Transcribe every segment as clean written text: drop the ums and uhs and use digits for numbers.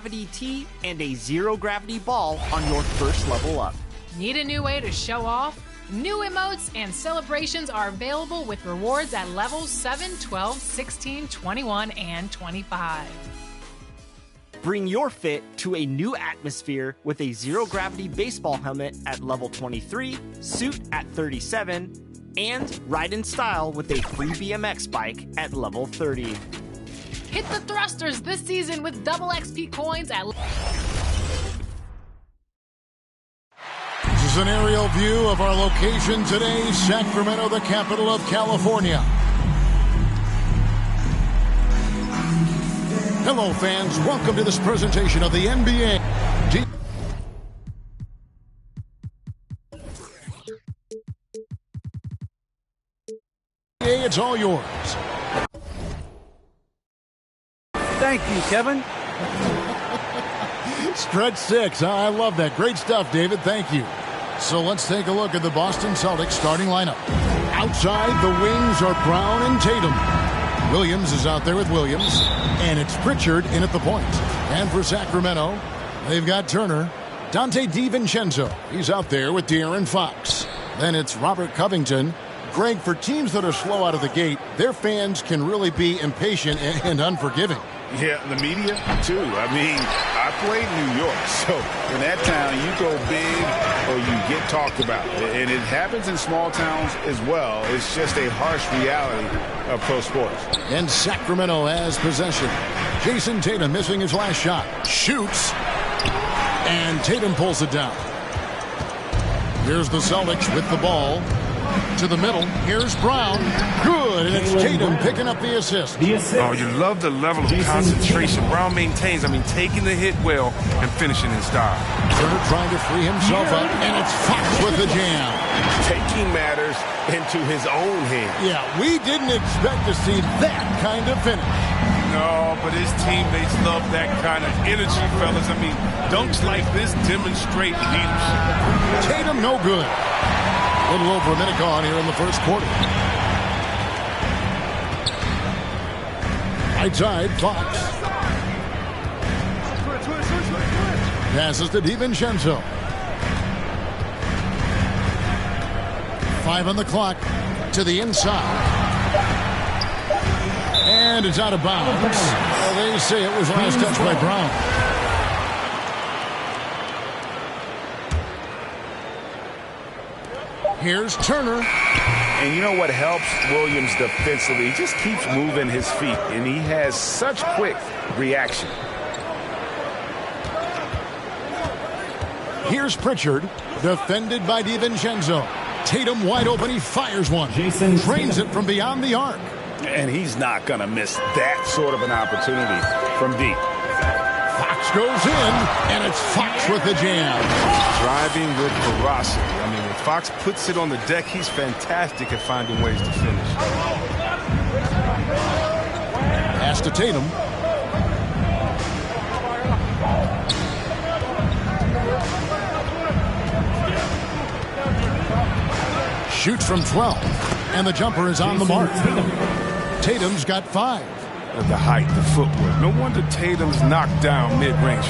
gravity tee and a zero gravity ball on your first level up. Need a new way to show off? New emotes and celebrations are available with rewards at levels 7, 12, 16, 21, and 25. Bring your fit to a new atmosphere with a zero gravity baseball helmet at level 23, suit at 37, and ride in style with a free BMX bike at level 30. Hit the thrusters this season with double XP coins at... This is an aerial view of our location today, Sacramento, the capital of California. Hello, fans. Welcome to this presentation of the NBA. It's all yours. Thank you, Kevin. Stretch 6. I love that. Great stuff, David. Thank you. So let's take a look at the Boston Celtics starting lineup. Outside, the wings are Brown and Tatum. Williams is out there with Williams, and it's Pritchard in at the point. And for Sacramento, they've got Turner. Dante DiVincenzo, he's out there with De'Aaron Fox. Then it's Robert Covington. Greg, for teams that are slow out of the gate, their fans can really be impatient and unforgiving. Yeah, the media, too. I mean, I played New York, so in that town, you go big or you get talked about. And it happens in small towns as well. It's just a harsh reality of pro sports. And Sacramento has possession. Jason Tatum missing his last shot. Shoots. And Tatum pulls it down. Here's the Celtics with the ball. To the middle. Here's Brown. Good. And it's Tatum picking up the assist. Oh, you love the level of concentration Brown maintains. I mean, taking the hit well and finishing in style. Turner trying to free himself up. And it's Fox with the jam. Taking matters into his own hands. Yeah, we didn't expect to see that kind of finish. No, but his teammates love that kind of energy, fellas. I mean, dunks like this demonstrate leadership. Tatum no good. A little over a minute gone here in the first quarter. Right side, Fox. Passes to DiVincenzo. 5 on the clock. To the inside. And it's out of bounds. Well, they say it was last touch by Brown. Here's Turner. And you know what helps Williams defensively? He just keeps moving his feet, and he has such quick reaction. Here's Pritchard, defended by DiVincenzo. Tatum wide open, he fires one. Drains it from beyond the arc. And he's not going to miss that sort of an opportunity from deep. Fox goes in, and it's Fox with the jam. Driving with ferocity. I mean, when Fox puts it on the deck, he's fantastic at finding ways to finish. Pass to Tatum. Shoots from 12, and the jumper is on the mark. Tatum's got 5. The height, the footwork. No wonder Tatum's knocked down mid-range.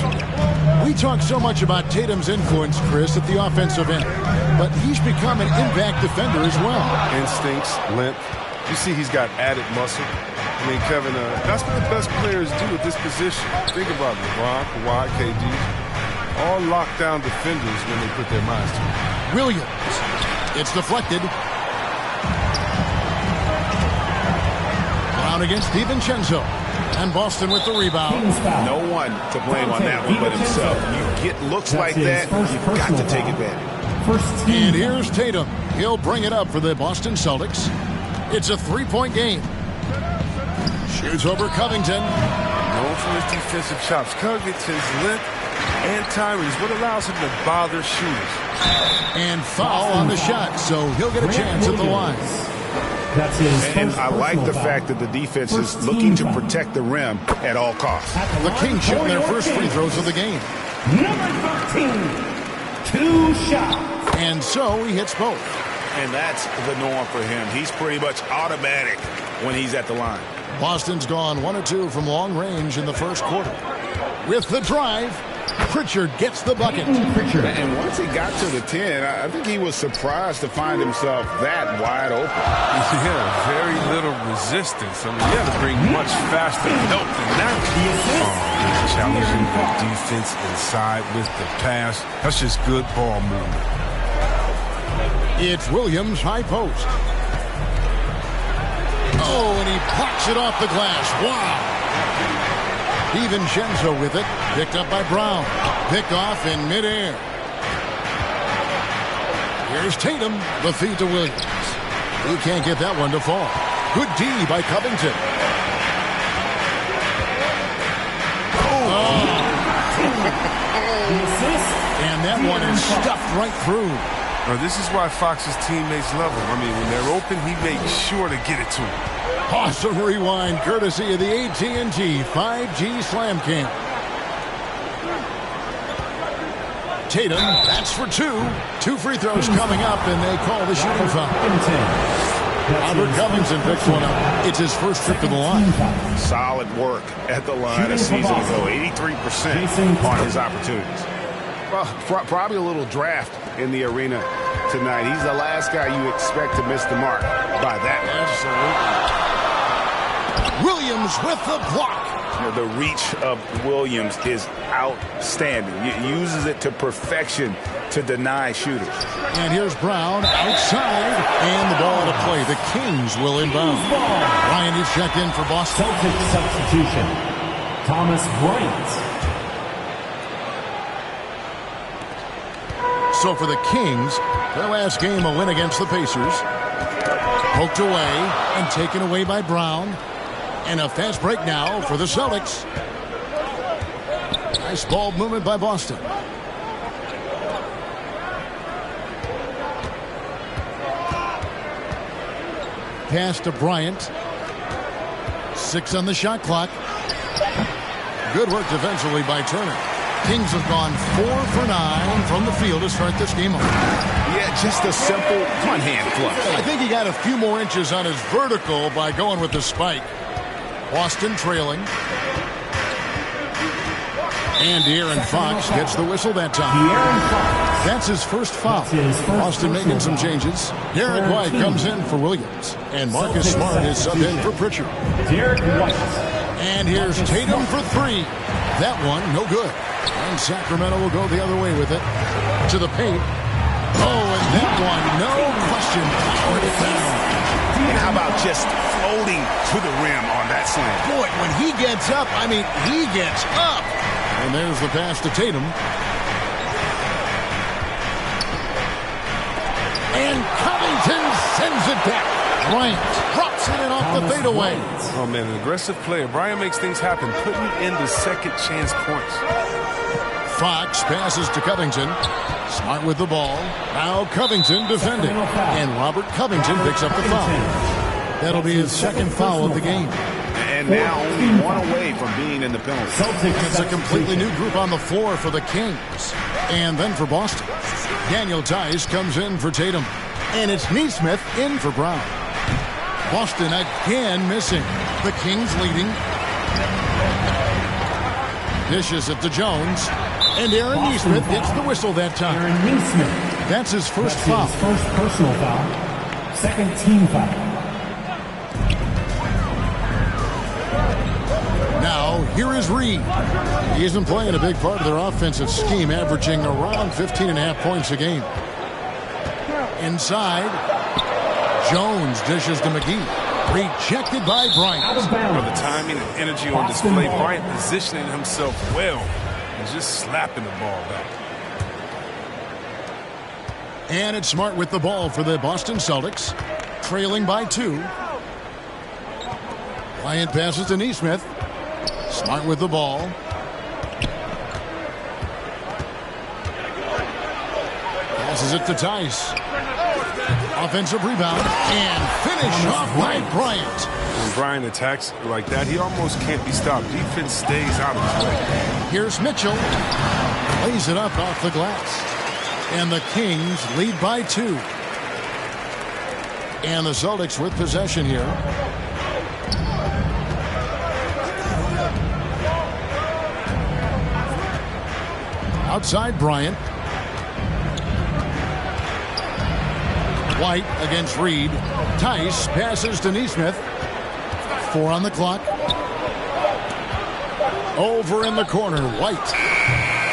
We talk so much about Tatum's influence, Chris, at the offensive end, but he's become an impact defender as well. Instincts, length. You see he's got added muscle. I mean, Kevin, that's what the best players do at this position. Think about it. LeBron, Kawhi, KD. All lockdown defenders when they put their minds to it. Williams. It's deflected. Brown against DiVincenzo. And Boston with the rebound. No one to blame on that one but himself. You get looks like that, you've got to take advantage. And here's Tatum. He'll bring it up for the Boston Celtics. It's a 3-point game. Shoots over Covington. Known for his defensive chops. Covington's length and timing is what allows him to bother shooters. And foul on the shot, so he'll get a chance at the line. That's his and I like the fact that the defense is looking to protect the rim at all costs. The Kings shooting their first free throws of the game. Number 13, 2 shots. And so he hits both. And that's the norm for him. He's pretty much automatic when he's at the line. Boston's gone 1 of 2 from long range in the first quarter. with the drive. Pritchard gets the bucket. And once he got to the 10, I think he was surprised to find himself that wide open. Yeah, very little resistance. I mean, you have to bring much faster help than that. He's challenging the defense inside with the pass. That's just good ball movement. It's Williams, high post. Oh, and he plucks it off the glass. Wow. DiVincenzo with it. Picked up by Brown. Picked off in midair. Here's Tatum. The feed to Williams. He can't get that one to fall. Good D by Covington. Oh. And that one is stuffed right through. Now, this is why Fox's teammates love him. I mean, when they're open, he makes sure to get it to him. Awesome rewind, courtesy of the AT&T 5G Slam Cam. Tatum, that's for two. 2 free throws coming up, and they call the shooting foul. Robert Covington picks one up. It's his first trip to the line. Solid work at the line a season ago. 83% on his opportunities. Well, probably a little draft in the arena tonight. He's the last guy you expect to miss the mark by that much. Absolutely. Williams with the block. You know, the reach of Williams is outstanding. He uses it to perfection to deny shooters. And here's Brown outside, and the ball to play. The Kings will inbound. Ryan is checked in for Boston. Celtics substitution. Thomas Bryant. So for the Kings, their last game a win against the Pacers. Poked away and taken away by Brown. And a fast break now for the Celtics. Nice ball movement by Boston. Pass to Bryant. 6 on the shot clock. Good work defensively by Turner. Kings have gone 4 for 9 from the field to start this game off. Yeah, just a simple one-hand flush. I think he got a few more inches on his vertical by going with the spike. Boston trailing. And De'Aaron Fox gets the whistle that time. That's his first foul. Boston making some changes. Derek White comes in for Williams. And Marcus Smart is subbed in for Pritchard. Derek White. And here's Tatum for 3. That one, no good. And Sacramento will go the other way with it. To the paint. Oh, and that one, no question. Powered it down. And how about just floating to the rim on that slam? Boy, when he gets up, I mean, he gets up. And there's the pass to Tatum. And Covington sends it back. Bryant drops it in off the fadeaway. Oh, man, an aggressive player. Bryant makes things happen, putting in the second chance points. Fox passes to Covington. Smart with the ball. Now Covington defending. And Robert Covington picks up the foul. That'll be his second foul of the game. And now only one away from being in the penalty. It's a completely new group on the floor for the Kings. And then for Boston. Daniel Tice comes in for Tatum. And it's Nesmith in for Brown. Boston again missing. The Kings leading. Dishes it to Jones. And Aaron Nesmith gets the whistle that time. Aaron Nesmith. That's his first foul. His first personal foul. Second team foul. Now, here is Reed. He isn't playing a big part of their offensive scheme, averaging around 15.5 points a game. Inside, Jones dishes to McGee. Rejected by Bryant. Well, the timing and energy on display. Bryant positioning himself well and just slapping the ball back. And it's Smart with the ball for the Boston Celtics. Trailing by 2. Bryant passes to Nesmith. Smart with the ball. Passes it to Tice. Offensive rebound and finish off by Bryant. When Bryant attacks like that, he almost can't be stopped. Defense stays out of his way. Here's Mitchell. Lays it up off the glass. And the Kings lead by 2. And the Celtics with possession here. Outside Bryant. White against Reed. Tice passes to Neesmith. 4 on the clock. Over in the corner, White.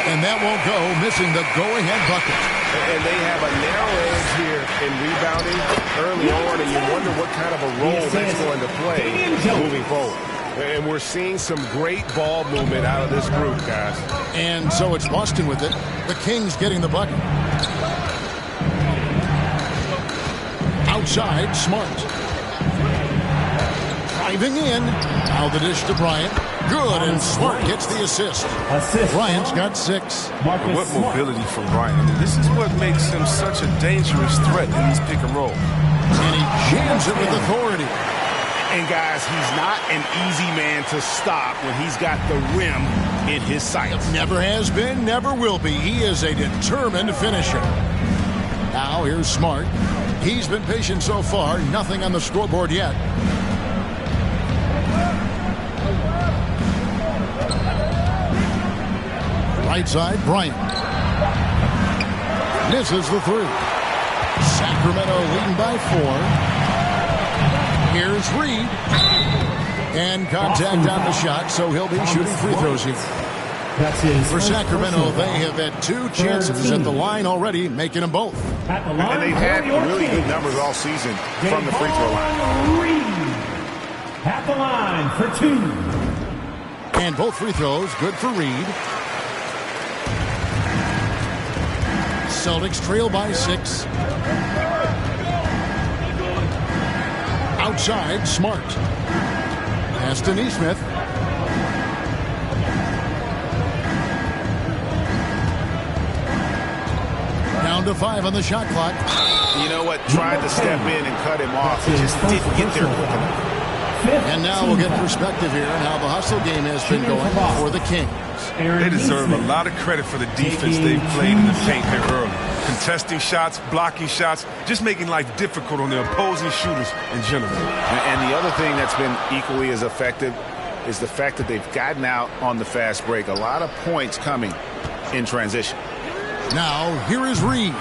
And that won't go, missing the go-ahead bucket. And they have a narrow edge here in rebounding early on, and you wonder what kind of a role that's going to play moving forward. And we're seeing some great ball movement out of this group, guys. And so it's Boston with it. The Kings getting the bucket. Outside, Smart. Driving in. Now the dish to Bryant. Good, and Smart gets the assist. Bryant's got 6. What mobility from Bryant. I mean, this is what makes him such a dangerous threat in these pick and roll. And he jams it with authority. And guys, he's not an easy man to stop when he's got the rim in his sights. Never has been, never will be. He is a determined finisher. Now here's Smart. He's been patient so far. Nothing on the scoreboard yet. Right side, Bryant. Misses the 3. Sacramento leading by 4. Here's Reed. And contact on the shot, so he'll be shooting free throws here. For Sacramento, they have had 2 chances at the line already, making them both. And they've had really good numbers all season from the free throw line. At the line for 2. And both free throws good for Reed. Celtics trail by 6. Outside, Smart. Pass to Neesmith. Down to 5 on the shot clock. You know what? Tried to step in and cut him off. He just didn't get there quick enough. And now we'll get perspective here on how the hustle game has been going for the Kings. They deserve a lot of credit for the defense they've played in the paint here early. Contesting shots, blocking shots, just making life difficult on the opposing shooters in general. And the other thing that's been equally as effective is the fact that they've gotten out on the fast break. A lot of points coming in transition. Now, here is Reed.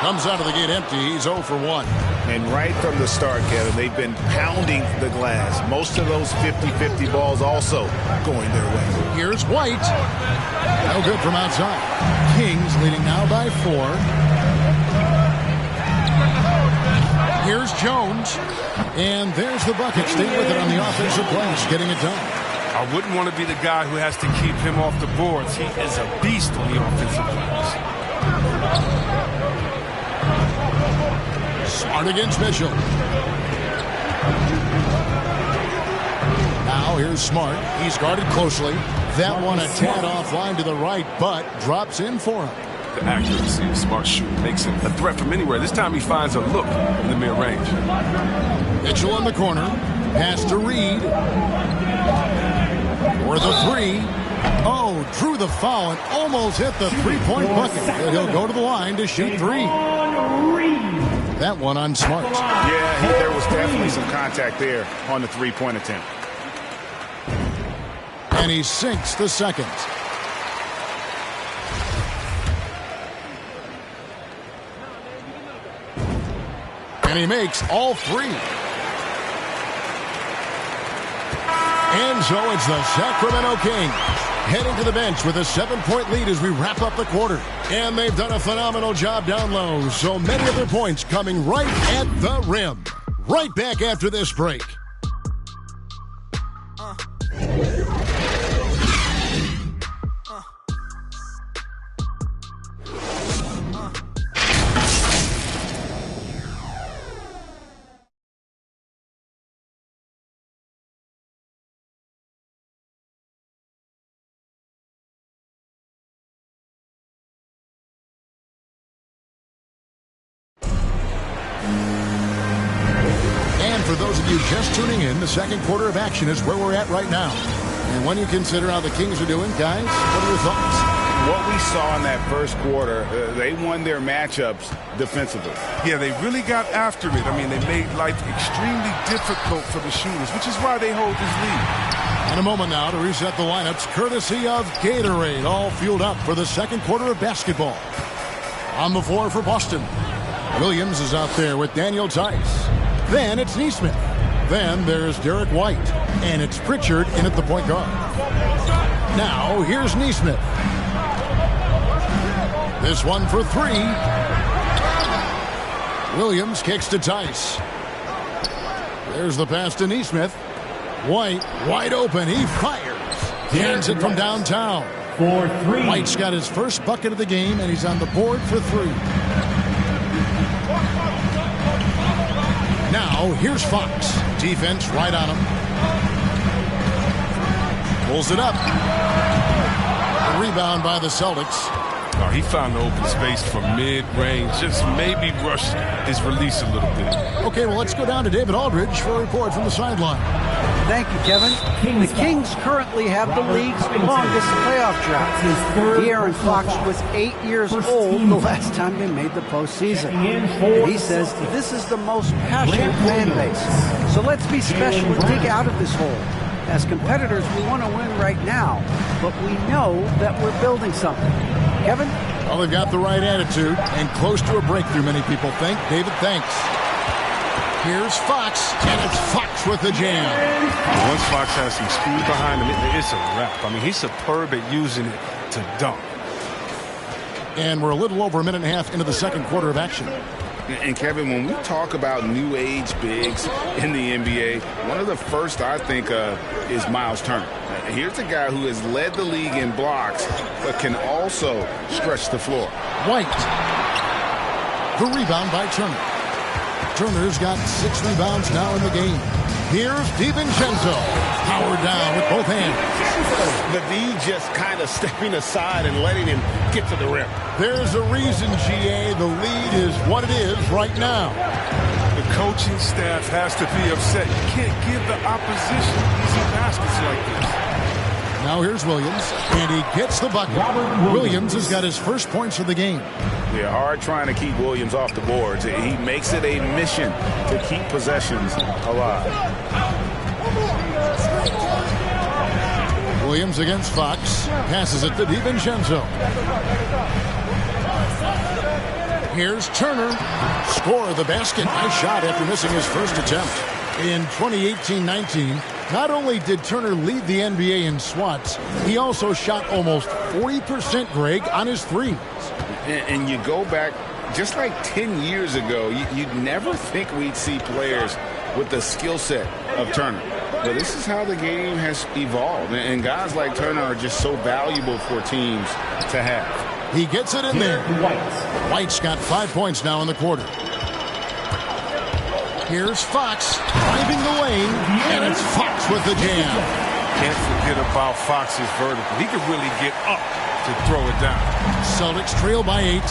Comes out of the gate empty. He's 0 for 1. And right from the start, Kevin, they've been pounding the glass. Most of those 50-50 balls also going their way. Here's White. No good from outside. Kings leading now by 4. Here's Jones. And there's the bucket. Stay with it on the offensive glass, getting it done. I wouldn't want to be the guy who has to keep him off the boards. He is a beast on the offensive glass. Smart against Mitchell. Now here's Smart. He's guarded closely. That one a tad offline to the right, but drops in for him. The accuracy of Smart's shooting makes him a threat from anywhere. This time he finds a look in the mid-range. Mitchell in the corner. Pass to Reed. For the 3. Oh, drew the foul and almost hit the three-point bucket. But he'll go to the line to shoot 3. That one on Smart. Yeah, there was definitely some contact there on the three-point attempt. And he sinks the second. And he makes all 3. And so it's the Sacramento Kings heading to the bench with a 7-point lead as we wrap up the quarter. And they've done a phenomenal job down low. So many of their points coming right at the rim. Right back after this break. For those of you just tuning in, the second quarter of action is where we're at right now. And when you consider how the Kings are doing, guys, what are your thoughts? What we saw in that first quarter, they won their matchups defensively. Yeah, they really got after it. I mean, they made life extremely difficult for the shooters, which is why they hold this lead. And a moment now to reset the lineups, courtesy of Gatorade, all fueled up for the second quarter of basketball. On the floor for Boston, Williams is out there with Daniel Tice. Then it's Neesmith. Then there's Derek White. And it's Pritchard in at the point guard. Now, here's Neesmith. This one for three. Williams kicks to Tice. There's the pass to Neesmith. White, wide open. He fires. Hands it from downtown. For three. White's got his first bucket of the game, and he's on the board for three. Now, here's Fox. Defense right on him. Pulls it up. A rebound by the Celtics. Oh, he found the open space from mid-range. Just maybe rush his release a little bit. Okay, well, let's go down to David Aldridge for a report from the sideline. Thank you, Kevin. The Kings currently have the league's longest playoff drought. De'Aaron Fox was 8 years old the last time they made the postseason. And he says this is the most passionate fan base. So let's be special and dig out of this hole. As competitors, we want to win right now, but we know that we're building something. Kevin? Well, they've got the right attitude and close to a breakthrough, many people think. David, thanks. Here's Fox, and it's Fox with the jam. Once Fox has some speed behind him, it's a wrap. I mean, he's superb at using it to dunk. And we're a little over a minute and a half into the second quarter of action. And, Kevin, when we talk about new age bigs in the NBA, one of the first I think of is Miles Turner. Here's a guy who has led the league in blocks, but can also stretch the floor. White. The rebound by Turner. Turner's got 6 rebounds now in the game. Here's DiVincenzo. Powered down with both hands. The D just kind of stepping aside and letting him get to the rim. There's a reason, GA, the lead is what it is right now. The coaching staff has to be upset. You can't give the opposition easy baskets like this. Now here's Williams, and he gets the bucket. Williams has got his first points of the game. Yeah, hard trying to keep Williams off the boards. He makes it a mission to keep possessions alive. Williams against Fox. Passes it to DiVincenzo. Here's Turner. Score the basket. Nice shot after missing his first attempt. In 2018-19, not only did Turner lead the NBA in swats, he also shot almost 40%, Greg, on his threes. And you go back just like 10 years ago, you'd never think we'd see players with the skill set of Turner. But this is how the game has evolved. And guys like Turner are just so valuable for teams to have. He gets it in there. White's got 5 points now in the quarter. Here's Fox driving the lane, and it's Fox with the jam. Can't forget about Fox's vertical. He could really get up to throw it down. Celtics trail by 8.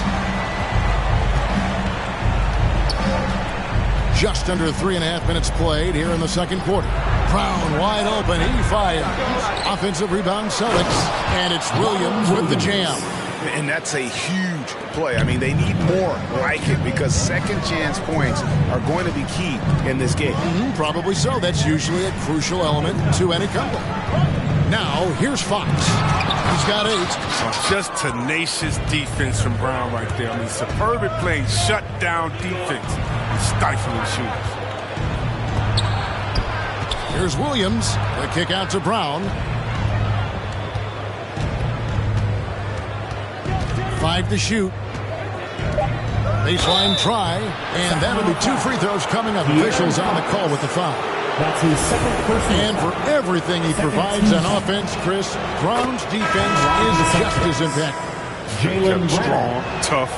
Just under 3.5 minutes played here in the second quarter. Brown wide open. He fires. Offensive rebound Celtics. And it's Williams with the jam. And that's a huge play. I mean, they need more like it because second chance points are going to be key in this game. Probably so. That's usually a crucial element to any comeback. Now, here's Fox. He's got 8. Just tenacious defense from Brown right there. I mean, superb at playing shut-down defense and stifling shooters. Here's Williams. The kick out to Brown. 5 to shoot. Baseline try. And that'll be 2 free throws coming up. Officials on the call with the foul. That's his second personal. And for everything he provides on offense, Chris, Brown's defense is just as impactful. Jalen strong, tough,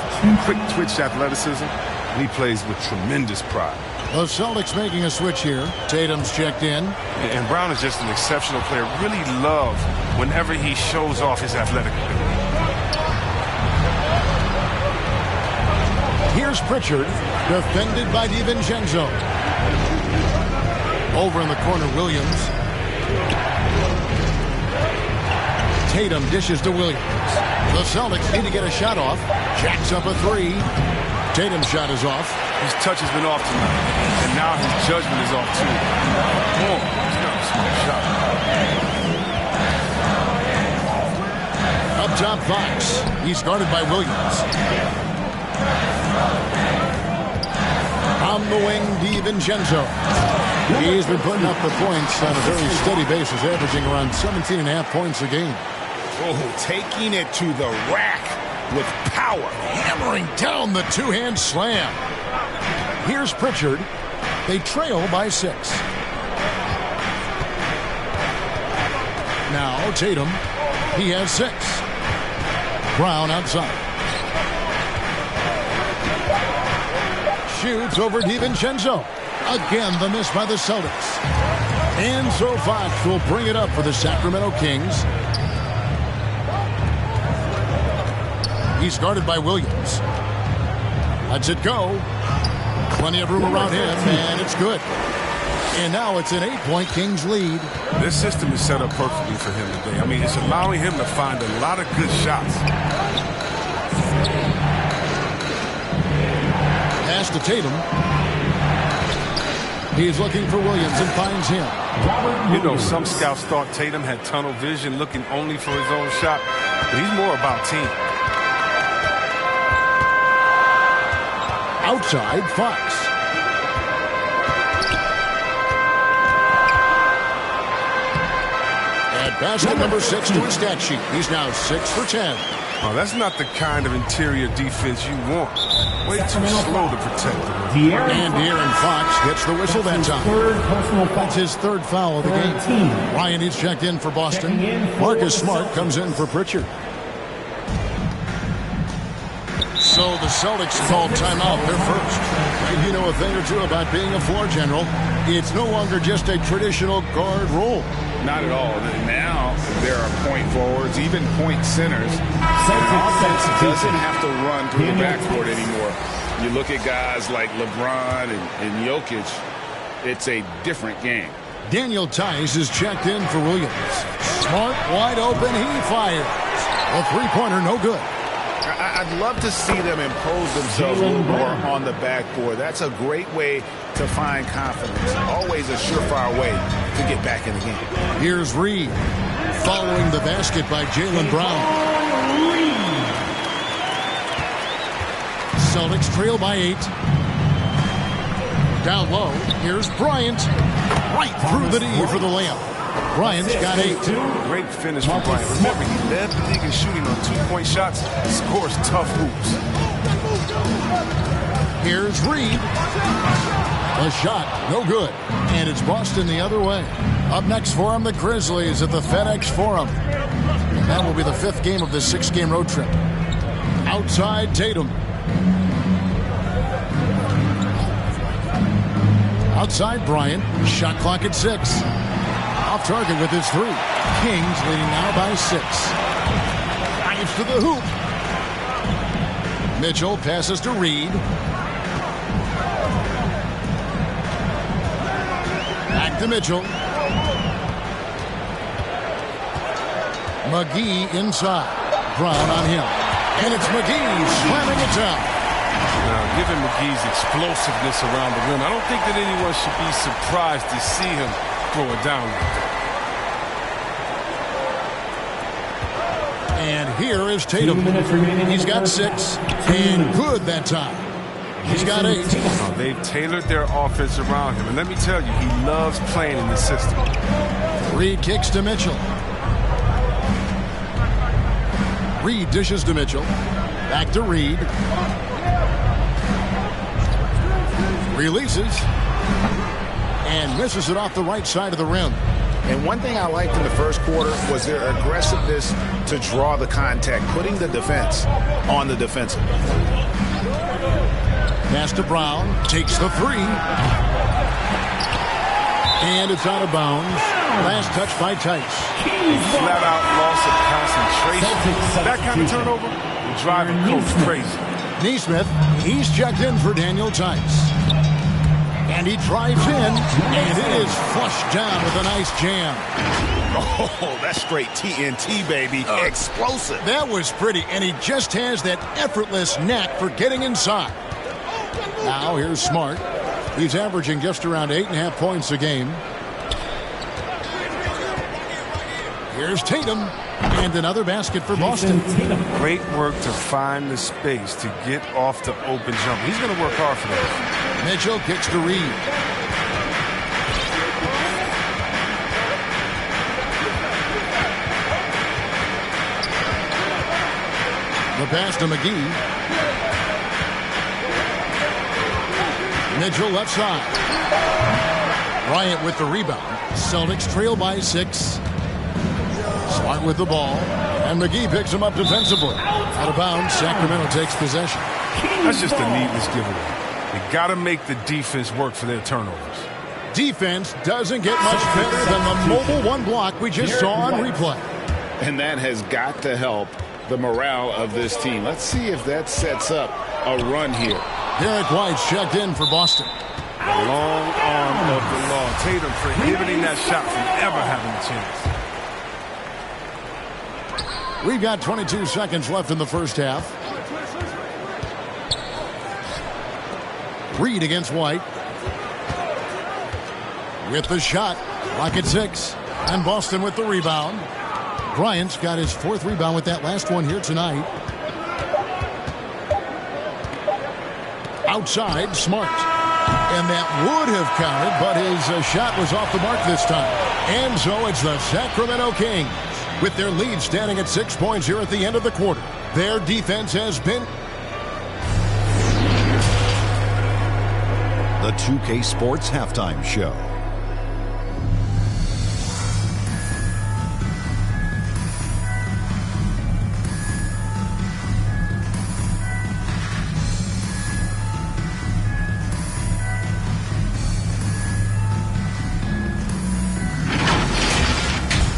quick twitch athleticism, and he plays with tremendous pride. The Celtics making a switch here. Tatum's checked in. And Brown is just an exceptional player. Really love whenever he shows off his athletic ability. Here's Pritchard, defended by DiVincenzo. Over in the corner, Williams. Tatum dishes to Williams. The Celtics need to get a shot off. Jacks up a 3. Tatum's shot is off. His touch has been off tonight, and now his judgment is off too. Oh, that's not a smart shot. Up top, Fox. He's guarded by Williams. On the wing, DiVincenzo. He's been putting up the points on a very steady basis, averaging around 17.5 points a game. Oh, taking it to the rack with power. Hammering down the two-hand slam. Here's Pritchard. They trail by 6. Now Tatum. He has 6. Brown outside. Shoots over DiVincenzo. Again, the miss by the Celtics. And so Fox will bring it up for the Sacramento Kings. He's guarded by Williams. Lets it go. Plenty of room around him, and it's good. And now it's an 8-point Kings lead. This system is set up perfectly for him today. I mean, it's allowing him to find a lot of good shots. Pass to Tatum. He's looking for Williams and finds him. You know, some scouts thought Tatum had tunnel vision, looking only for his own shot, but he's more about team. Outside, Fox. At basket number 6 to his stat sheet. He's now 6 for 10. Oh, that's not the kind of interior defense you want. Way too slow to protect the rim. And De'Aaron Fox gets the whistle that time. That's his 3rd foul of the game. Ryan is checked in for Boston. Marcus Smart comes in for Pritchard. So the Celtics called timeout. They're first. And you know a thing or two about being a floor general. It's no longer just a traditional guard role. Not at all. Now there are point forwards, even point centers. And offense doesn't have to run through the backcourt anymore. You look at guys like LeBron and Jokic, it's a different game. Daniel Tice is checked in for Williams. Smart, wide open, he fires. A three-pointer, no good. I'd love to see them impose themselves a little more on the backboard. That's a great way to find confidence. Always a surefire way to get back in the game. Here's Reed following the basket by Jaylen Brown. Celtics trail by 8. Down low, here's Bryant. Right through the D for the layup. Bryant's got 8. Great finish from Bryant. Remember, he led the league in shooting on 2-point shots. Scores tough hoops. Here's Reed. A shot, no good. And it's Boston the other way. Up next for him, the Grizzlies at the FedEx Forum. And that will be the 5th game of this 6-game road trip. Outside, Tatum. Outside, Bryant. Shot clock at 6. Off target with his 3. Kings leading now by 6. Drives to the hoop. Mitchell passes to Reed. Back to Mitchell. McGee inside. Brown on him. And it's McGee slamming it down. Now, given McGee's explosiveness around the rim, I don't think that anyone should be surprised to see him throw it down like that. And here is Tatum. He's got 6. And good that time. He's got 8. Oh, they've tailored their offense around him. And let me tell you, he loves playing in this system. Reed kicks to Mitchell. Reed dishes to Mitchell. Back to Reed. Releases. And misses it off the right side of the rim. And one thing I liked in the first quarter was their aggressiveness to draw the contact, putting the defense on the defensive. Pass to Brown. Takes the 3. And it's out of bounds. Last touch by Tice. Flat out loss of concentration. That kind of turnover will drive a coach crazy. Neesmith, he's checked in for Daniel Tice. And he drives in, and it is flushed down with a nice jam. Oh, that's straight TNT, baby. Explosive. That was pretty, and he just has that effortless knack for getting inside. Now here's Smart. He's averaging just around 8.5 points a game. Here's Tatum, and another basket for Boston. Great work to find the space to get off the open jumper. He's going to work hard for this. Mitchell kicks to Reed. The pass to McGee. Mitchell left side. Bryant with the rebound. Celtics trail by 6. Smart with the ball. And McGee picks him up defensively. Out of bounds, Sacramento takes possession. That's just a needless giveaway. They got to make the defense work for their turnovers. Defense doesn't get much better than the mobile one block we just saw on replay. And that has got to help the morale of this team. Let's see if that sets up a run here. Derek White's checked in for Boston. The long arm of the law. Tatum prohibiting that shot from ever having a chance. We've got 22 seconds left in the first half. Reed against White. With the shot. Rocket 6. And Boston with the rebound. Bryant's got his 4th rebound with that last one here tonight. Outside, Smart. And that would have counted, but his shot was off the mark this time. And so it's the Sacramento Kings with their lead standing at 6 points here at the end of the quarter. Their defense has been... The 2K Sports Halftime Show.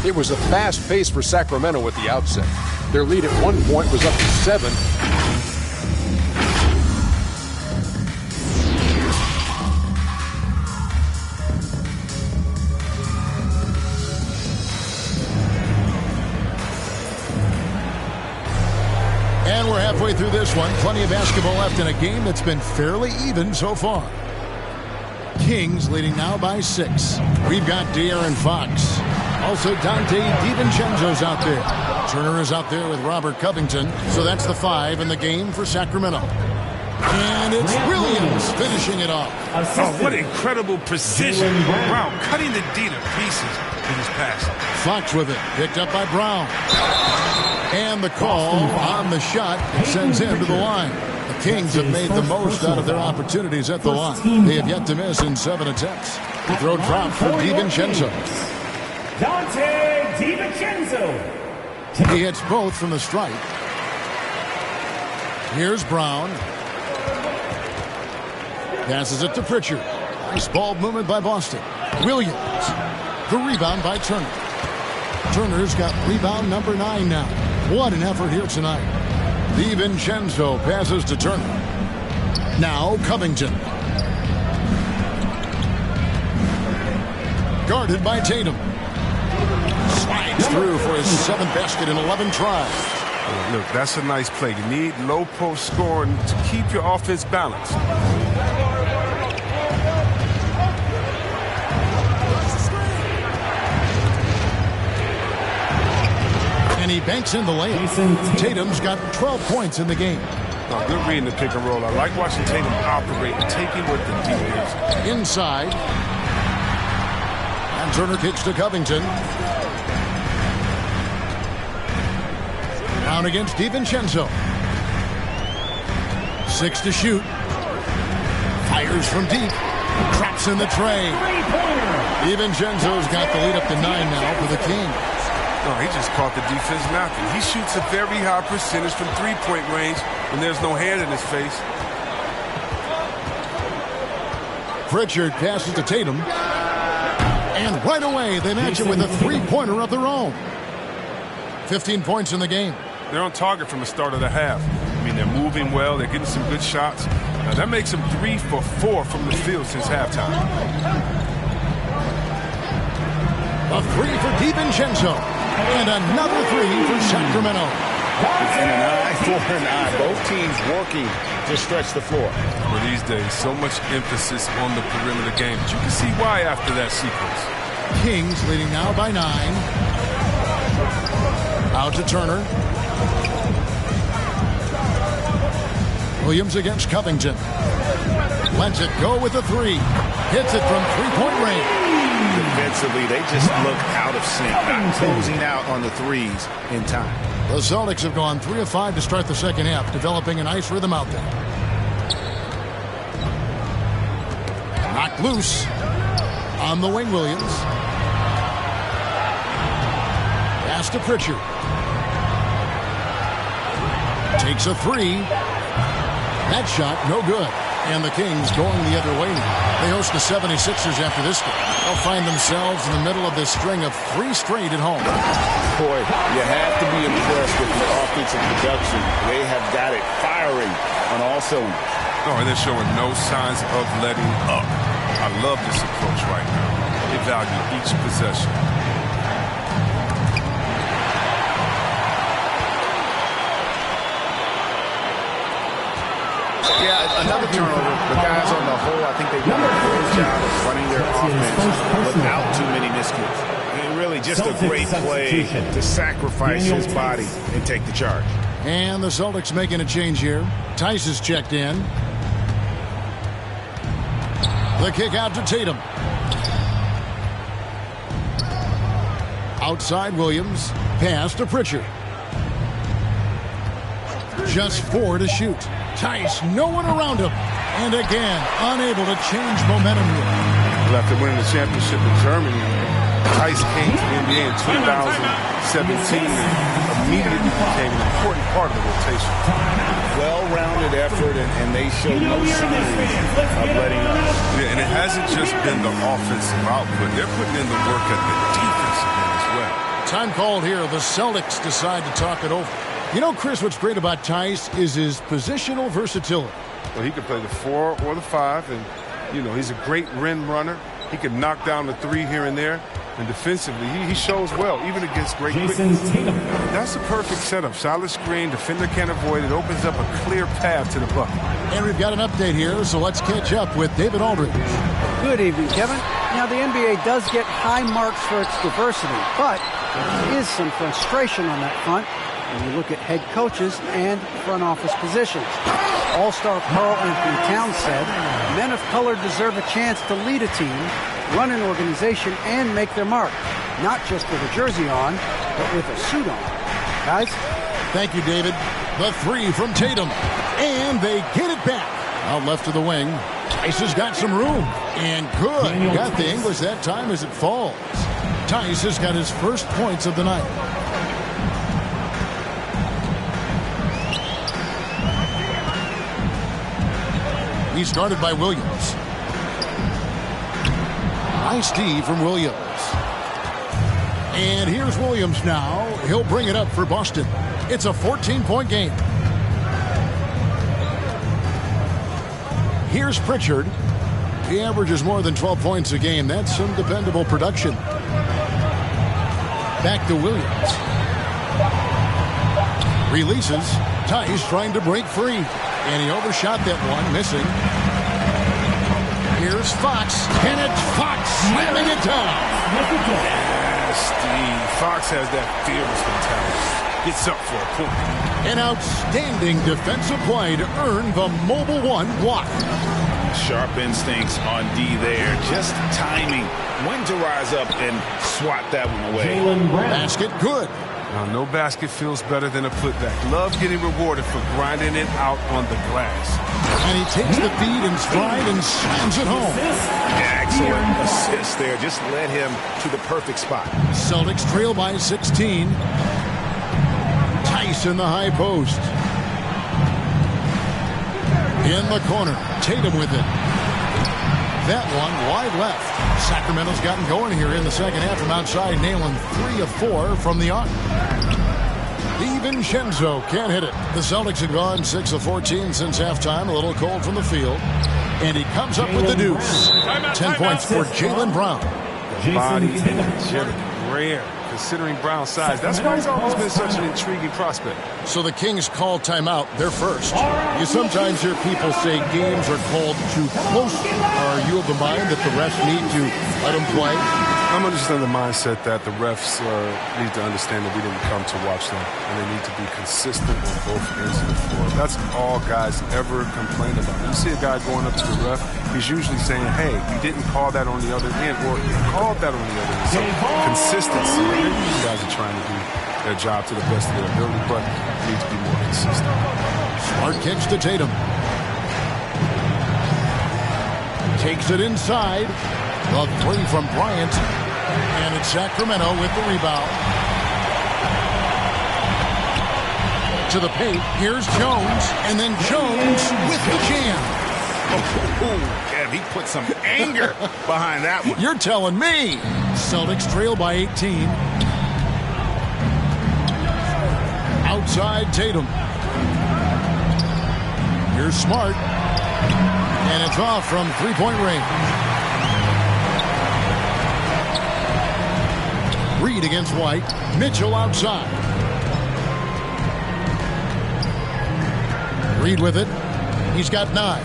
It was a fast pace for Sacramento at the outset. Their lead at one point was up to 7. And we're halfway through this one. Plenty of basketball left in a game that's been fairly even so far. Kings leading now by 6. We've got De'Aaron Fox. Also, Dante DiVincenzo's out there. Turner is out there with Robert Covington. So that's the 5 in the game for Sacramento. And it's Williams finishing it off. Oh, what incredible precision. Brown cutting the D to pieces in his pass. Fox with it. Picked up by Brown. And the call on the shot sends him to the line. The Kings have made the most out of their opportunities at the line. They have yet to miss in 7 attempts. The throw dropped for DiVincenzo. Dante DiVincenzo. He hits both from the stripe. Here's Brown. Passes it to Pritchard. Nice ball movement by Boston. Williams. The rebound by Turner. Turner's got rebound number 9 now. What an effort here tonight. DiVincenzo passes to Turner. Now Covington. Guarded by Tatum. Slides through for his 7th basket in 11 tries. Look, that's a nice play. You need low post scoring to keep your offense balanced. And he banks in the layup. Tatum's got 12 points in the game. Oh, good reading the pick and roll. I like watching Tatum operate and taking what the deep is. Inside. And Turner kicks to Covington. Brown against DiVincenzo. 6 to shoot. Fires from deep. Traps in the tray. DiVincenzo's got the lead up to 9 now for the Kings. No, he just caught the defense napping. He shoots a very high percentage from three-point range when there's no hand in his face. Pritchard passes to Tatum. And right away, they match it with a three-pointer of their own. 15 points in the game. They're on target from the start of the half. I mean, they're moving well. They're getting some good shots. Now, that makes them 3 for 4 from the field since halftime. A 3 for DiVincenzo. And another 3 for Sacramento. And an eye for an eye. Both teams working to stretch the floor. For these days, so much emphasis on the perimeter game. But you can see why after that sequence. Kings leading now by 9. Out to Turner. Williams against Covington. Lets it go with a three. Hits it from three-point range. Defensively, they just look out of sync, not closing out on the threes in time. The Celtics have gone 3 of 5 to start the second half, developing a nice rhythm out there. Knocked loose on the wing, Williams. Pass to Pritchard. Takes a three. That shot, no good. And the Kings going the other way now. They host the 76ers after this game. They'll find themselves in the middle of this string of 3 straight at home. Boy, you have to be impressed with the offensive production. They have got it firing on all cylinders. Oh, and they're showing no signs of letting up. I love this approach right now. They value each possession. Yeah, another turnover. The guys on the whole, I think they've done a great job of running their offense without too many miscues. And really just a great play to sacrifice his body and take the charge. And the Celtics making a change here. Tice is checked in. The kick out to Tatum. Outside Williams. Pass to Pritchard. Just 4 to shoot. Tice, no one around him. And again, unable to change momentum here. Well, after winning the championship in Germany, Tice came to the NBA in 2017 and immediately became an important part of the rotation. Well-rounded effort, and they showed no signs of letting up. Yeah, and it hasn't just been the offensive output. They're putting in the work at the defensive end as well. Time called here. The Celtics decide to talk it over. You know, Chris, what's great about Tice is his positional versatility. Well, he can play the 4 or the 5, and, you know, he's a great rim runner. He can knock down the 3 here and there. And defensively, he shows well, even against great quickness. That's a perfect setup. Solid screen, defender can't avoid it. Opens up a clear path to the bucket. And we've got an update here, so let's catch up with David Aldridge. Good evening, Kevin. Now, the NBA does get high marks for its diversity, but there is some frustration on that front when you look at head coaches and front office positions. All-star Karl Anthony Towns said, men of color deserve a chance to lead a team, run an organization, and make their mark. Not just with a jersey on, but with a suit on. Guys? Thank you, David. The 3 from Tatum. And they get it back. Out left to the wing. Tice has got some room. And good. Got the English that time as it falls. Tice has got his first points of the night. He started by Williams. Nice D from Williams. And here's Williams now. He'll bring it up for Boston. It's a 14-point game. Here's Pritchard. He averages more than 12 points a game. That's some dependable production. Back to Williams. Releases. Tice trying to break free. And he overshot that one, missing. Here's Fox. And it's Fox slamming it down. Steve. Fox has that fearless mentality. Gets up for a point. An outstanding defensive play to earn the Mobile One block. Sharp instincts on D there. Just timing when to rise up and swat that one away. Basket good. Now, no basket feels better than a putback. Love getting rewarded for grinding it out on the glass. And he takes the feed in stride and slams it home. Excellent assist there. Just led him to the perfect spot. Celtics trail by 16. Tice in the high post. In the corner. Tatum with it. That one wide left. Sacramento's gotten going here in the second half from outside, nailing 3 of 4 from the arc. DiVincenzo can't hit it. The Celtics have gone 6 of 14 since halftime. A little cold from the field. And he comes up with the deuce. 10 points for Jaylen Brown. Body energetic, rare, considering Brown's size. That's why he's always been such an intriguing prospect. So the Kings call timeout. They're first. You sometimes hear people say games are called too close. Are you of the mind that the refs need to let them play? I'm just in the mindset that the refs need to understand that we didn't come to watch them, and they need to be consistent on both ends of the floor. That's all guys ever complain about. You see a guy going up to the ref, he's usually saying, hey, you didn't call that on the other end, or you called that on the other end. So consistency, these guys are trying to do their job to the best of their ability, but need to be more consistent. Smart kicks to Tatum. Takes it inside. The three from Bryant. And it's Sacramento with the rebound. To the paint. Here's Jones. And then Jones with the jam. Yeah, he put some anger behind that one. You're telling me. Celtics trail by 18. Outside Tatum. Here's Smart. And it's off from three-point range. Reed against White. Mitchell outside. Reed with it. He's got 9.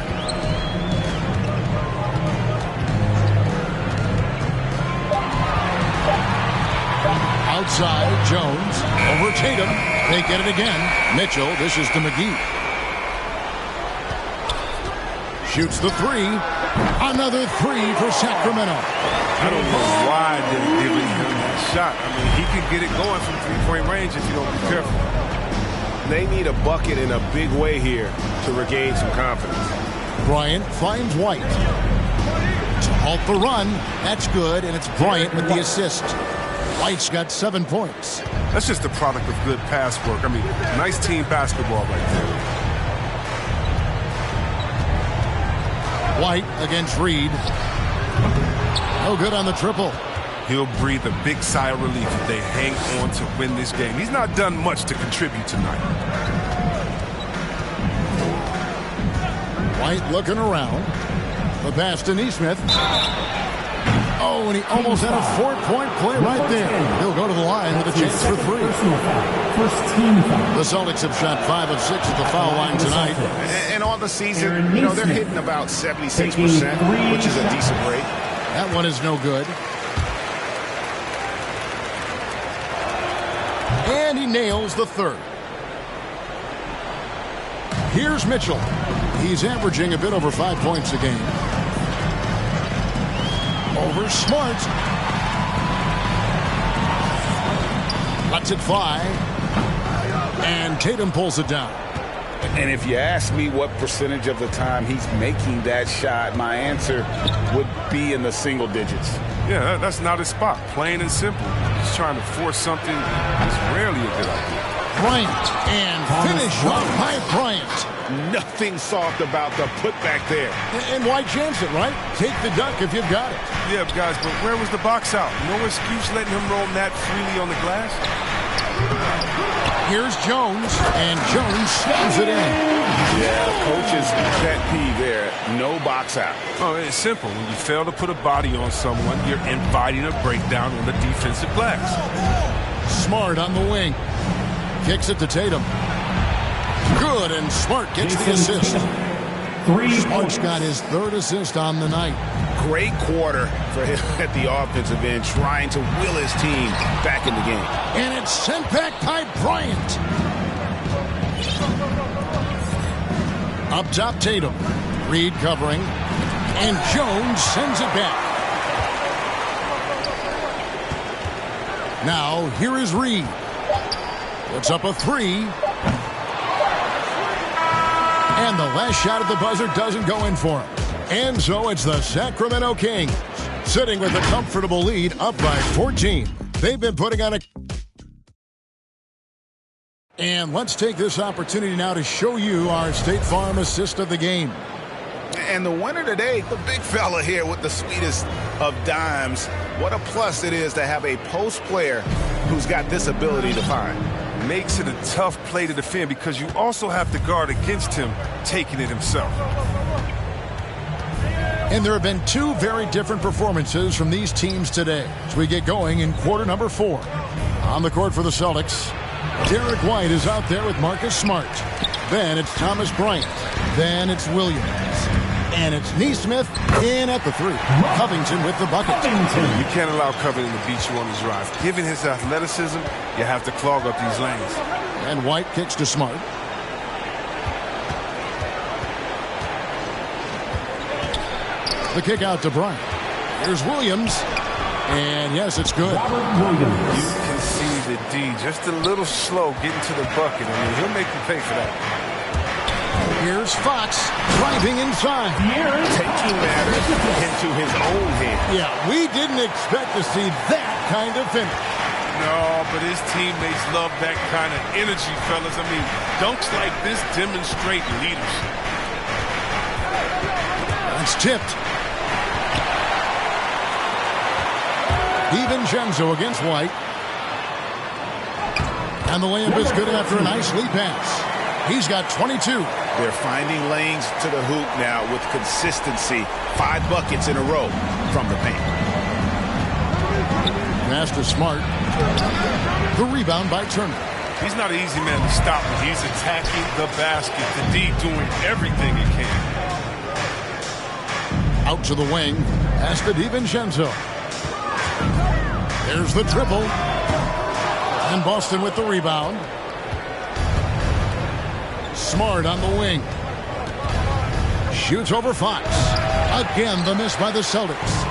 Outside, Jones. Over Tatum. They get it again. Mitchell, this is to McGee. Shoots the 3. Another 3 for Sacramento. I don't know why they're giving him that shot. I mean, he can get it going from three-point range if you don't be careful. They need a bucket in a big way here to regain some confidence. Bryant finds White. To halt the run. That's good, and it's Bryant with the assist. White's got 7 points. That's just the product of good pass work. I mean, nice team basketball right there. White against Reed. No good on the triple. He'll breathe a big sigh of relief if they hang on to win this game. He's not done much to contribute tonight. White looking around. The pass to Nesmith. Oh, and he almost had a 4-point play right there. He'll go to the line with a chance for 3. The Celtics have shot 5 of 6 at the foul line tonight. And on the season, they're hitting about 76%, which is a decent rate. That one is no good. And he nails the 3rd. Here's Mitchell. He's averaging a bit over 5 points a game. Over Smart. Lets it fly. And Tatum pulls it down. And if you ask me what percentage of the time he's making that shot, my answer would be in the single digits. Yeah, that's not his spot. Plain and simple. He's trying to force something that's rarely a good idea. Bryant, and finish off by Bryant. Nothing soft about the putback there. And why chance it, right? Take the dunk if you've got it. Yeah, guys, but where was the box out? No excuse letting him roam that freely on the glass. Here's Jones, and Jones slams it in. Yeah, coach's pet peeve there. No box out. Oh, it's simple. When you fail to put a body on someone, you're inviting a breakdown on the defensive glass. Smart on the wing. Kicks it to Tatum. Good, and Smart gets the assist. Smart's got his 3rd assist on the night. Great quarter for him at the offensive end, trying to will his team back in the game. And it's sent back by Bryant. Up top, Tatum. Reed covering. And Jones sends it back. Now, here is Reed. Puts up a 3. And the last shot at the buzzer doesn't go in for him. And so it's the Sacramento Kings sitting with a comfortable lead up by 14. They've been putting on a... And let's take this opportunity now to show you our State Farm assist of the game. And the winner today, the big fella here with the sweetest of dimes. What a plus it is to have a post player who's got this ability to find. Makes it a tough play to defend because you also have to guard against him taking it himself. And there have been 2 very different performances from these teams today as we get going in quarter number 4. On the court for the Celtics, Derek White is out there with Marcus Smart. Then it's Thomas Bryant. Then it's Williams. And it's Neesmith in at the 3. Covington with the bucket. You can't allow Covington to beat you on his drive. Given his athleticism, you have to clog up these lanes. And White kicks to Smart. The kick out to Bryant. Here's Williams. And yes, it's good. You can see the D just a little slow getting to the bucket. I mean, he'll make you pay for that. Here's Fox driving inside. Taking matters into his own hand. Yeah, we didn't expect to see that kind of finish. No, but his teammates love that kind of energy, fellas. I mean, dunks like this demonstrate leadership. That's tipped. DiVincenzo against White. And the layup is good after a nice lead pass. He's got 22. They're finding lanes to the hoop now with consistency. 5 buckets in a row from the paint. Pass to Smart. The rebound by Turner. He's not an easy man to stop when he's attacking the basket. The D doing everything he can. Out to the wing. Pass to DiVincenzo. There's the triple. And Boston with the rebound. Smart on the wing. Shoots over Fox. Again, the miss by the Celtics.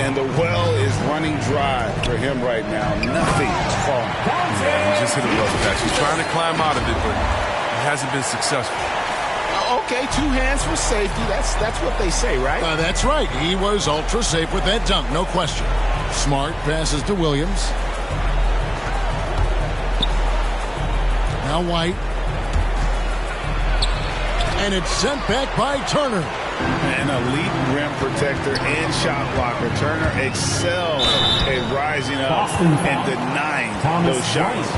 And the well is running dry for him right now. Nothing falling. Yeah, he just hit a rough patch. He's trying to climb out of it, but he hasn't been successful. Okay, 2 hands for safety. That's what they say, right? That's right. He was ultra safe with that dunk, no question. Smart passes to Williams. Now White. And it's sent back by Turner. An elite rim protector and shot blocker. Turner excels at rising up and denying those shots.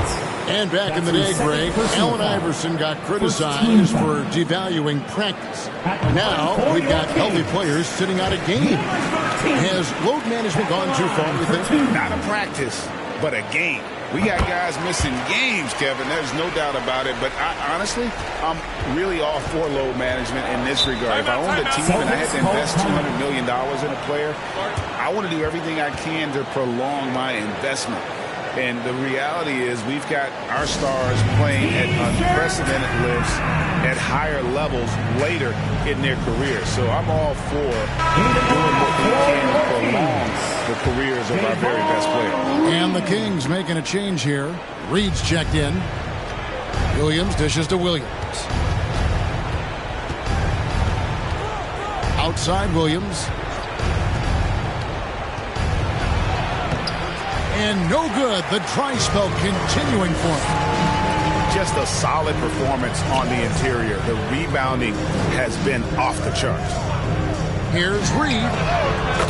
And back in the day, Greg, Allen Iverson got criticized for devaluing practice. Now we've got healthy players sitting out a game. Has load management gone too far, you think? Not a practice, but a game. We got guys missing games, Kevin. There's no doubt about it. But honestly, I'm really all for load management in this regard. If I owned a team and I had to invest $200 million in a player, I want to do everything I can to prolong my investment. And the reality is we've got our stars playing at unprecedented lifts at higher levels later in their careers. So I'm all for doing what we can to prolong the careers of our very best players. And the Kings making a change here. Reed's checked in. Williams dishes to Williams. Outside Williams. And no good. The dry spell continuing for him. Just a solid performance on the interior. The rebounding has been off the charts. Here's Reed.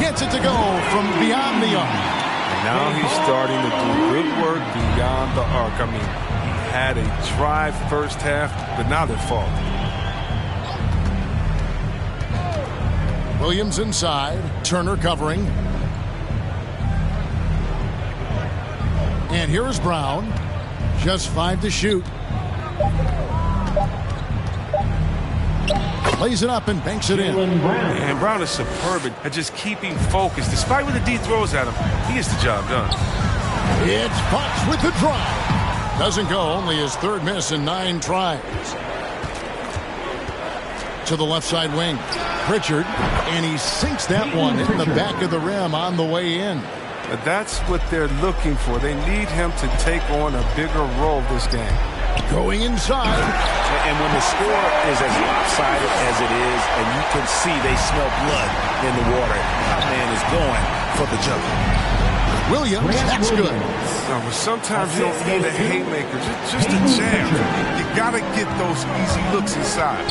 Gets it to go from beyond the arc. Now he's starting to do good work beyond the arc. I mean, he had a drive first half, but now they're falling. Williams inside. Turner covering. And here is Brown. Just 5 to shoot. Plays it up and banks it in. And Brown is superb at just keeping focus. Despite what the D throws at him, he gets the job done. It's Fox with the drive. Doesn't go. Only his 3rd miss in 9 tries. To the left side wing. Pritchard. And he sinks that one in the back of the rim on the way in. But that's what they're looking for. They need him to take on a bigger role this game. Going inside. And when the score is as lopsided as it is, and you can see they smell blood in the water, that man is going for the jumper. Williams, that's good. No, but sometimes you don't need a haymaker, just a jam. You got to get those easy looks inside.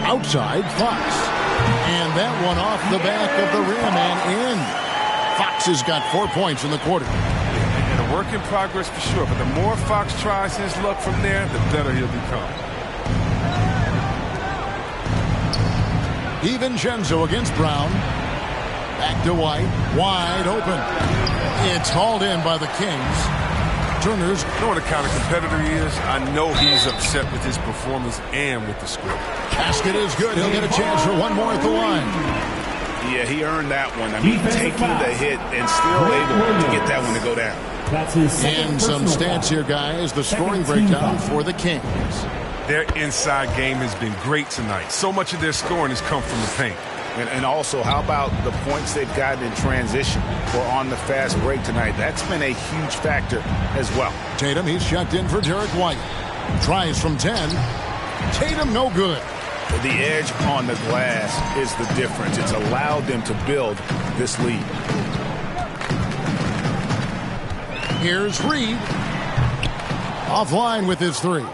Outside, Fox. And that one off the back of the rim and in. Fox has got 4 points in the quarter. And a work in progress for sure, but the more Fox tries his luck from there, the better he'll become. DiVincenzo against Brown. Back to White. Wide open. It's hauled in by the Kings. Turner's. You know what a kind of competitor he is? I know he's upset with his performance and with the score. Basket is good. He'll get a chance for one more at the line. Yeah, he earned that one. I mean, taking the hit and still able to get that one to go down. And some stats here, guys. The scoring breakdown for the Kings. Their inside game has been great tonight. So much of their scoring has come from the paint. And also, how about the points they've gotten in transition or on the fast break tonight? That's been a huge factor as well. Tatum, he's checked in for Derek White. Tries from 10. Tatum, no good. The edge on the glass is the difference. It's allowed them to build this lead. Here's Reed. Offline with his three.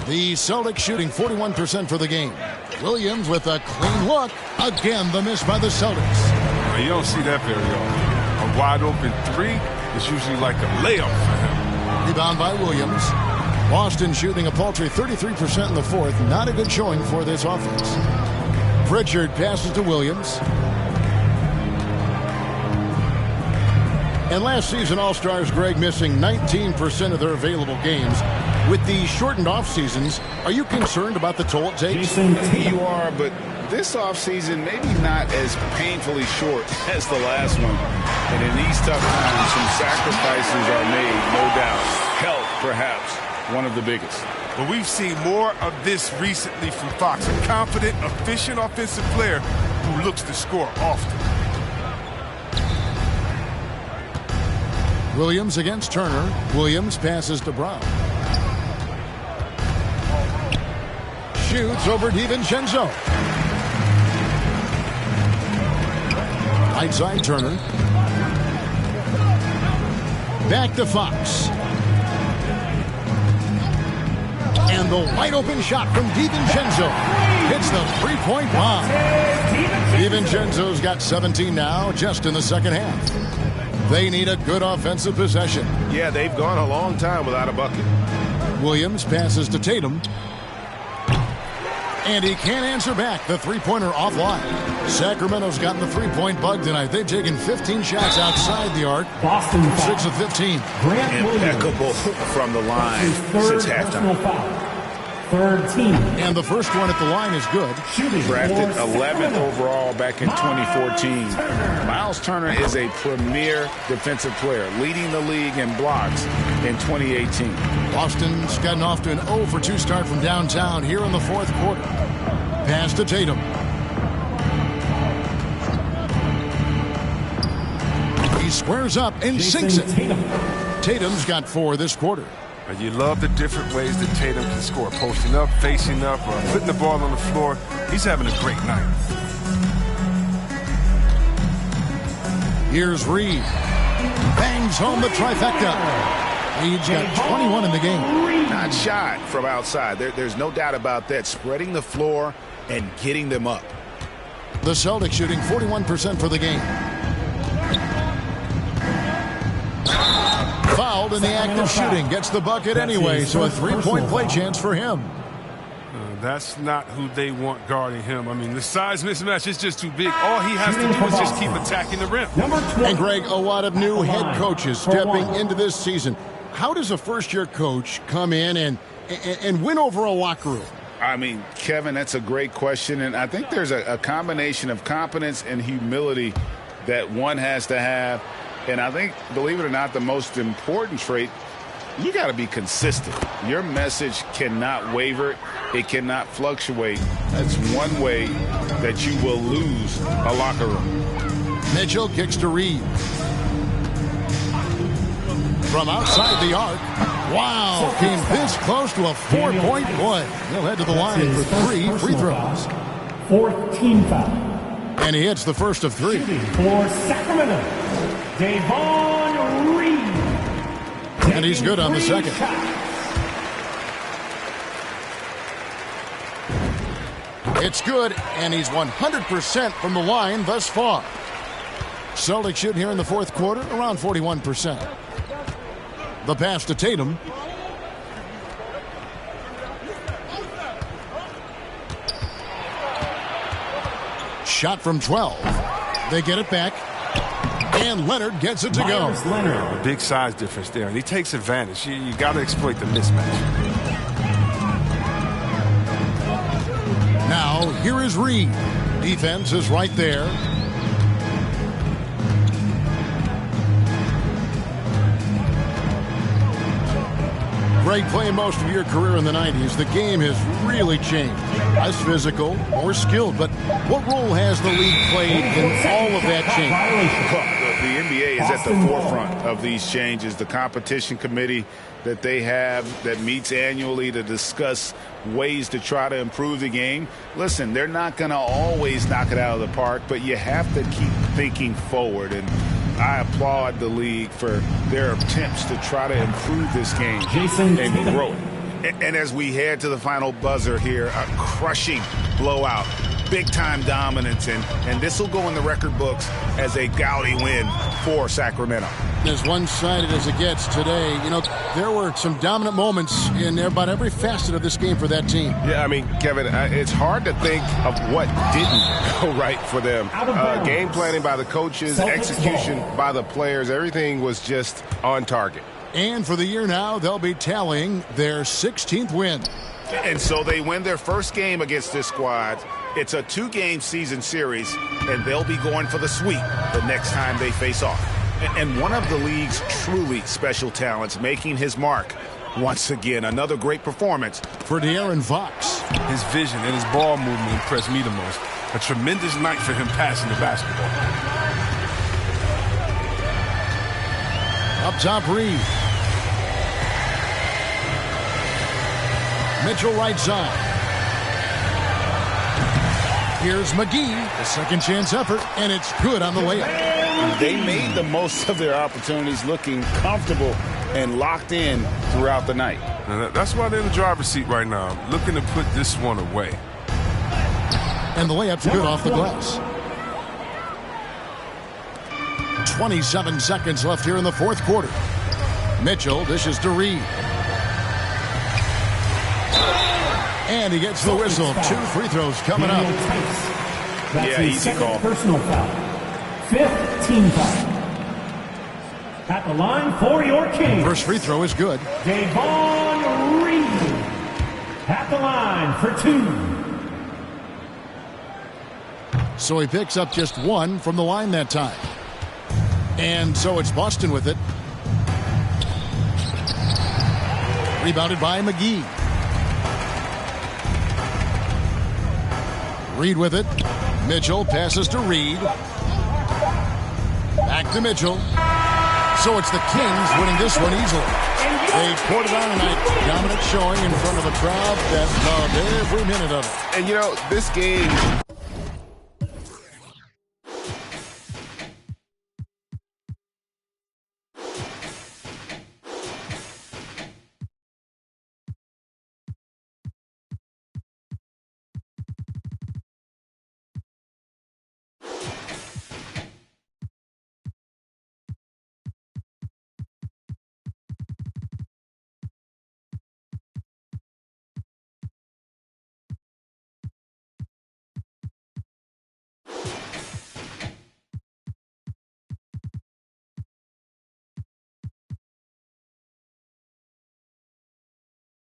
The Celtics shooting 41% for the game. Williams with a clean look. Again, the miss by the Celtics. You don't see that very often. A wide open three is usually like a layup for him. Rebound by Williams. Boston shooting a paltry 33% in the fourth. Not a good showing for this offense. Pritchard passes to Williams. And last season, All-Stars Greg missing 19% of their available games. With the shortened off seasons, are you concerned about the toll it takes? You are, but this offseason maybe not as painfully short as the last one. And in these tough times, some sacrifices are made, no doubt. Health, perhaps, one of the biggest. But we've seen more of this recently from Fox, a confident, efficient offensive player who looks to score often. Williams against Turner. Williams passes to Brown. Shoots over DiVincenzo. Right side Turner. Back to Fox. And the wide open shot from DiVincenzo. Hits the three-point bomb. DiVincenzo's got 17 now, just in the second half. They need a good offensive possession. Yeah, they've gone a long time without a bucket. Williams passes to Tatum. And he can't answer back. The three-pointer offline. Sacramento's gotten the three-point bug tonight. They've taken 15 shots outside the arc. Boston 6 of 15. Impeccable from the line since halftime. Third team. And the first one at the line is good. Drafted 11th overall back in 2014. Miles Turner is a premier defensive player, leading the league in blocks in 2018. Boston's gotten off to an 0 for 2 start from downtown here in the fourth quarter. Pass to Tatum. He squares up and sinks it. Tatum's got 4 this quarter. You love the different ways that Tatum can score. Posting up, facing up, or putting the ball on the floor. He's having a great night. Here's Reed. Bangs home the trifecta. Reed's got 21 in the game. Not shot from outside. There's no doubt about that. Spreading the floor and getting them up. The Celtics shooting 41% for the game. Fouled in the act of shooting. Gets the bucket anyway, so a three-point play chance for him. That's not who they want guarding him. I mean, the size mismatch is just too big. All he has to do is just keep attacking the rim. And, Greg, a lot of new head coaches stepping into this season. How does a first-year coach come in and win over a locker room? I mean, Kevin, that's a great question. And I think there's a combination of competence and humility that one has to have. And I think, believe it or not, the most important trait, you got to be consistent. Your message cannot waver. It cannot fluctuate. That's one way that you will lose a locker room. Mitchell kicks to Reed. From outside the arc. Wow, came this close to a 4-point play. He'll head to the line for 3 free throws. Fourth team foul. And he hits the first of 3. For Sacramento, Davon Reed. And he's good on the second. It's good, and he's 100% from the line thus far. Celtics shooting here in the fourth quarter, around 41%. The pass to Tatum. Shot from 12. They get it back. And Leonard gets it to go. A big size difference there, and he takes advantage. You got to exploit the mismatch. Now, here is Reed. Defense is right there. Greg, playing most of your career in the 90s, the game has really changed. Less physical, more skilled, but what role has the league played in all of that change? Well, the NBA is at the forefront of these changes. The competition committee that they have that meets annually to discuss ways to try to improve the game. Listen, they're not going to always knock it out of the park, but you have to keep thinking forward, and I applaud the league for their attempts to try to improve this game and grow it. And as we head to the final buzzer here, a crushing blowout, big-time dominance, and this will go in the record books as a gaudy win for Sacramento. As one-sided as it gets today, you know, there were some dominant moments in about every facet of this game for that team. Yeah, I mean, Kevin, it's hard to think of what didn't go right for them. Game planning by the coaches, execution by the players, everything was just on target. And for the year now, they'll be tallying their 16th win. And so they win their first game against this squad. It's a 2-game season series, and they'll be going for the sweep the next time they face off. And one of the league's truly special talents making his mark. Once again, another great performance for De'Aaron Fox. His vision and his ball movement impressed me the most. A tremendous night for him passing the basketball. Up top, Reed. Mitchell right side. Here's McGee, a second chance effort, and it's good on the layup. They made the most of their opportunities, looking comfortable and locked in throughout the night. That's why they're in the driver's seat right now, looking to put this one away. And the layup's good off the glass. 27 seconds left here in the fourth quarter. Mitchell dishes to Reed. And he gets the whistle. 2 free throws coming up. Yeah, easy call. Personal foul. 5th team foul. At the line for your Kings. First free throw is good. Devon Reed. At the line for 2. So he picks up just 1 from the line that time. And so it's Boston with it. Rebounded by McGee. Reed with it. Mitchell passes to Reed. Back to Mitchell. So it's the Kings winning this one easily. They poured it on tonight. Dominant showing in front of a crowd that loved every minute of it. And, you know, this game